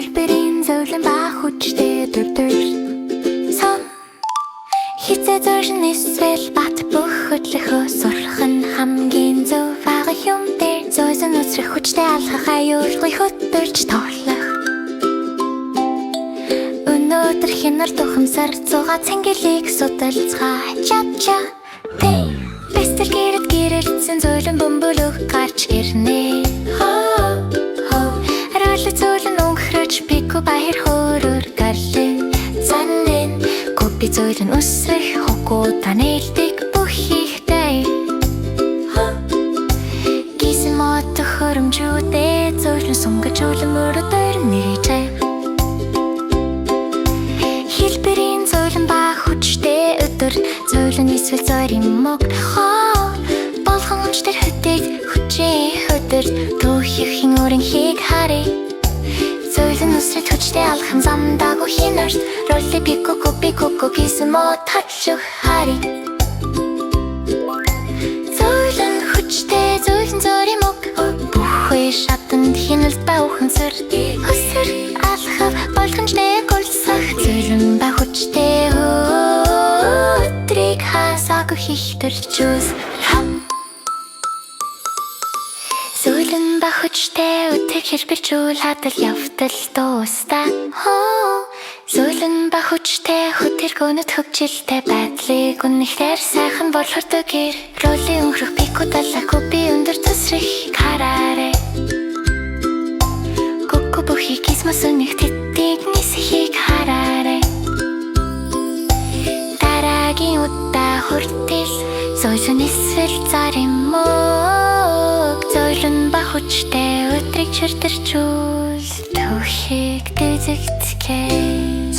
хэлбэрийн зөвлөн ба хүчтэй дүрдэр сон хизээ зорн эсвэл бат бүх хөдлөхөө сурах нь хамгийн зөв бага юм дээр зойсон үсрэх хүчтэй алхах аюулгүй хөтөрч тоглох өнөөдөр хинар тухамсар зугаа цэнгэлийг судалцгаа чапча бэстэр гэрэлтсэн зөөлөн бөмбөлөг гарч ирнэ арайлаг зөөлөн өнгөрөж бику баяр хөөрөөр галын занлын копи зөөлөн үсрэх хогоо танэлдэг бүх ихтэй гисэн мод хөрөмжүүдээ зөөлөн сунгаж өлөн мөрөдөр нэрийжээ хэлбэрийн зөөлөн ба хүчтэй өдөр зөөлөн эсвэл зорийн мог болгон өнчтөр хөтөг хүчээ хөдөр түүхийн өрөнхийг харъя зөөлөн үсрэх хүчтэй алхам замдаагүй хинарт ролли пико копи коко гисэн мод тачлах харъя зөөлөн хүчтэй зөөлөн зорийн мог бүхвээ шатанд хяналт ба ухамсар өсөр алхав болгончтэй гулсах зөөлөн ба хүчтэй өдрийг хасаагүй хихтэрчүүс зөөлөн ба хүчтэй өдрийг хэлбэрчүүл хадал явдал дуустаа зөөлөн ба хүчтэй хөтөлгөөнөд хөгжилтэй байдлыг үнэхээр сайхан болгодог гэр роли өнгөрөх пику далах копи өндөр тусрах хараарэ коко бүхий кисмос өнөх тэтийг нисхийг хараарэ дараагийн удаа хүртэл зөөлөн эсвэл зарим мог зөөлөн ба хүчтэй өдрийг чиртэрчүүл түүхийг дэзэгдэхээ